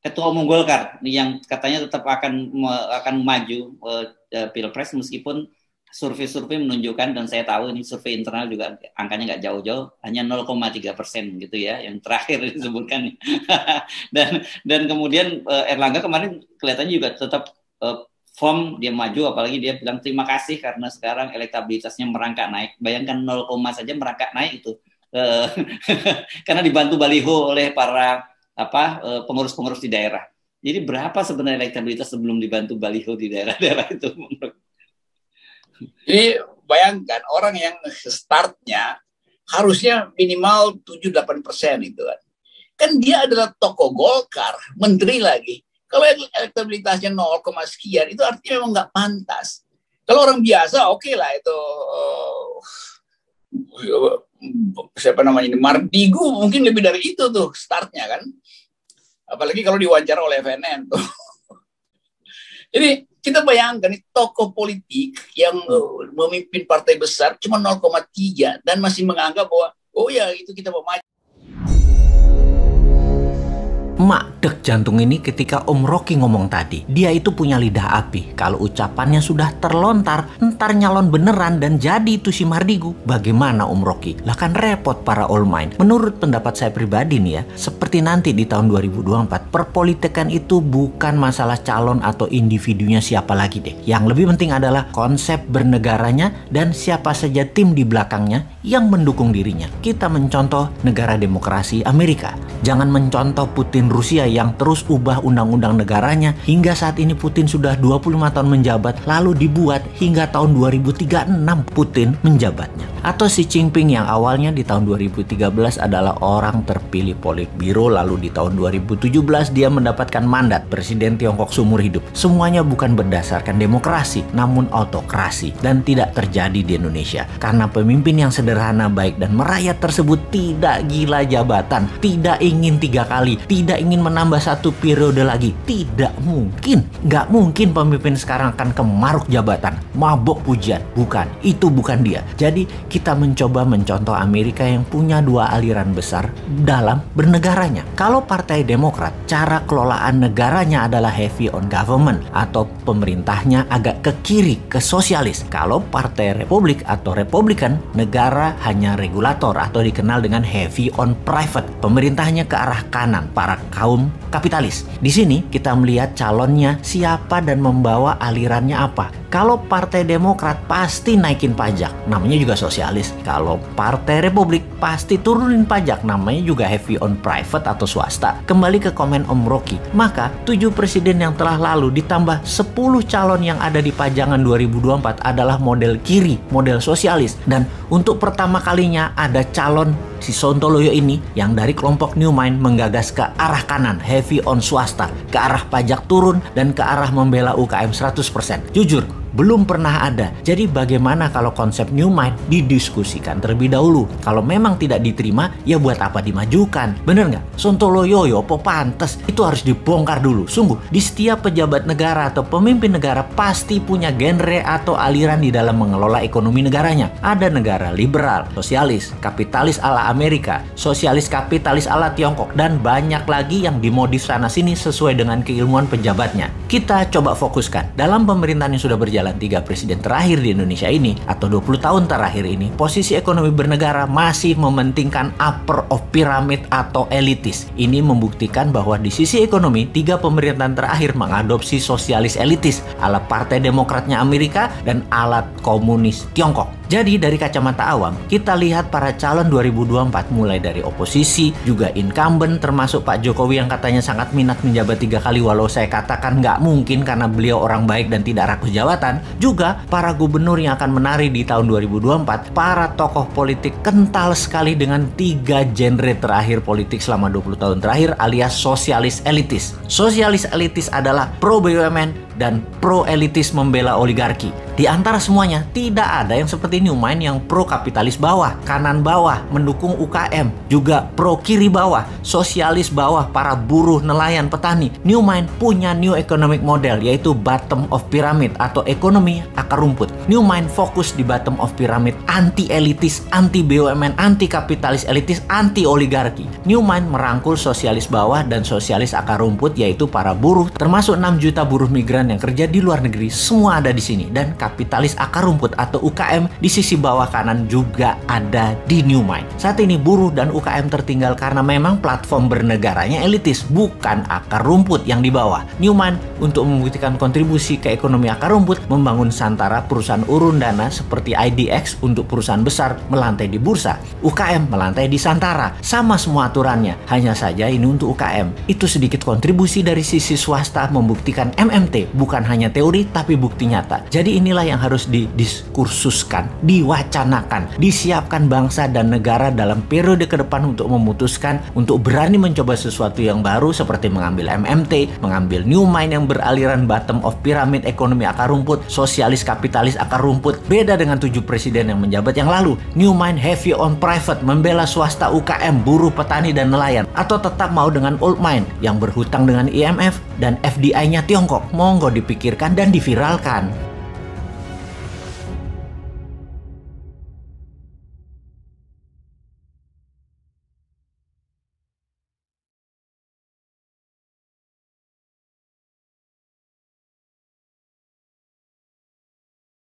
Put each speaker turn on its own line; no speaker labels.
Ketua Umum Golkar yang katanya tetap akan maju Pilpres meskipun survei-survei menunjukkan, dan saya tahu ini survei internal juga angkanya nggak jauh-jauh, hanya 0,3% gitu ya yang terakhir disebutkan. dan kemudian Erlangga kemarin kelihatannya juga tetap firm dia maju, apalagi dia bilang terima kasih karena sekarang elektabilitasnya merangkak naik. Bayangkan 0, saja merangkak naik itu karena dibantu baliho oleh para pengurus-pengurus di daerah. Jadi berapa sebenarnya elektabilitas sebelum dibantu baliho di daerah-daerah itu?
Jadi bayangkan orang yang startnya harusnya minimal 7-8% itu kan. Kan dia adalah tokoh Golkar, menteri lagi. Kalau elektabilitasnya 0, sekian itu artinya memang nggak pantas. Kalau orang biasa oke lah itu siapa namanya ini Mardigu mungkin lebih dari itu tuh startnya kan. Apalagi kalau diwawancara oleh FNN tuh. Jadi kita bayangkan tokoh politik yang memimpin partai besar cuma 0,3 dan masih menganggap bahwa oh ya itu kita mau maju.
Mak dek jantung ini ketika Om Rocky ngomong tadi. Dia itu punya lidah api. Kalau ucapannya sudah terlontar, ntar nyalon beneran dan jadi itu si Mardigu. Bagaimana Om Rocky? Lah kan repot para all mind. Menurut pendapat saya pribadi nih ya, seperti nanti di tahun 2024, perpolitikan itu bukan masalah calon atau individunya siapa lagi deh. Yang lebih penting adalah konsep bernegaranya dan siapa saja tim di belakangnya yang mendukung dirinya. Kita mencontoh negara demokrasi Amerika. Jangan mencontoh Putin Rusia yang terus ubah undang-undang negaranya hingga saat ini Putin sudah 25 tahun menjabat, lalu dibuat hingga tahun 2036 Putin menjabatnya. Atau Xi Jinping yang awalnya di tahun 2013 adalah orang terpilih Politbiro, lalu di tahun 2017 dia mendapatkan mandat presiden Tiongkok seumur hidup. Semuanya bukan berdasarkan demokrasi, namun autokrasi, dan tidak terjadi di Indonesia karena pemimpin yang sederhana, baik dan merayat tersebut tidak gila jabatan, tidak ingin 3 kali, tidak ingin menambah 1 periode lagi. Tidak mungkin. Nggak mungkin pemimpin sekarang akan kemaruk jabatan, mabok pujian. Bukan. Itu bukan dia. Jadi kita mencoba mencontoh Amerika yang punya 2 aliran besar dalam bernegaranya. Kalau Partai Demokrat, cara kelolaan negaranya adalah heavy on government atau pemerintahnya agak ke kiri, ke sosialis. Kalau Partai Republik atau Republikan, negara hanya regulator atau dikenal dengan heavy on private. Pemerintahnya ke arah kanan, para kaum kapitalis. Di sini kita melihat calonnya siapa dan membawa alirannya apa. Kalau Partai Demokrat pasti naikin pajak, namanya juga sosialis. Kalau Partai Republik pasti turunin pajak, namanya juga heavy on private atau swasta. Kembali ke komen Om Rocky, maka 7 presiden yang telah lalu ditambah 10 calon yang ada di pajangan 2024 adalah model kiri, model sosialis. Dan untuk pertama kalinya ada calon si Sontoloyo ini yang dari kelompok New Mind menggagas ke arah kanan, heavy on swasta, ke arah pajak turun dan ke arah membela UKM 100%. Jujur, belum pernah ada. Jadi bagaimana kalau konsep New Mind didiskusikan terlebih dahulu? Kalau memang tidak diterima, ya buat apa dimajukan? Bener nggak? Sontoloyo apa pantes? Itu harus dibongkar dulu. Sungguh, di setiap pejabat negara atau pemimpin negara pasti punya genre atau aliran di dalam mengelola ekonomi negaranya. Ada negara liberal, sosialis, kapitalis ala Amerika, sosialis kapitalis ala Tiongkok, dan banyak lagi yang dimodif sana-sini sesuai dengan keilmuan pejabatnya. Kita coba fokuskan. Dalam pemerintahan yang sudah berjalan 3 presiden terakhir di Indonesia ini atau 20 tahun terakhir ini, posisi ekonomi bernegara masih mementingkan upper of pyramid atau elitis. Ini membuktikan bahwa di sisi ekonomi 3 pemerintahan terakhir mengadopsi sosialis elitis ala Partai Demokratnya Amerika dan ala komunis Tiongkok. Jadi dari kacamata awam, kita lihat para calon 2024 mulai dari oposisi, juga incumbent termasuk Pak Jokowi yang katanya sangat minat menjabat 3 kali walau saya katakan nggak mungkin karena beliau orang baik dan tidak rakus jabatan. Juga para gubernur yang akan menari di tahun 2024, para tokoh politik kental sekali dengan 3 genre terakhir politik selama 20 tahun terakhir alias sosialis elitis. Sosialis elitis adalah pro BUMN dan pro elitis membela oligarki. Di antara semuanya tidak ada yang seperti New Mind yang pro kapitalis bawah, kanan bawah, mendukung UKM, juga pro kiri bawah, sosialis bawah, para buruh, nelayan, petani. New Mind punya new economic model yaitu bottom of pyramid atau ekonomi akar rumput. New Mind fokus di bottom of pyramid anti elit elitis, anti BUMN, anti kapitalis elitis, anti oligarki. New Mind merangkul sosialis bawah dan sosialis akar rumput, yaitu para buruh, termasuk 6 juta buruh migran yang kerja di luar negeri, semua ada di sini. Dan kapitalis akar rumput atau UKM di sisi bawah kanan juga ada di New Mind. Saat ini buruh dan UKM tertinggal karena memang platform bernegaranya elitis, bukan akar rumput yang di bawah. New Mind untuk membuktikan kontribusi ke ekonomi akar rumput membangun Santara, perusahaan urun dana seperti IDX untuk perusahaan besar melantai di bursa, UKM melantai di Santara. Sama semua aturannya, hanya saja ini untuk UKM. Itu sedikit kontribusi dari sisi swasta membuktikan MMT bukan hanya teori tapi bukti nyata. Jadi inilah yang harus didiskursuskan, diwacanakan, disiapkan bangsa dan negara dalam periode ke depan untuk memutuskan, untuk berani mencoba sesuatu yang baru seperti mengambil MMT, mengambil New Mind yang beraliran bottom of pyramid ekonomi akar rumput, sosialis kapitalis akar rumput. Beda dengan 7 presiden yang menjabat yang lalu. New Mind heavy on private, membela swasta, UKM, buruh, petani, dan nelayan. Atau tetap mau dengan old mind yang berhutang dengan IMF dan FDI-nya Tiongkok. Monggo dipikirkan dan diviralkan.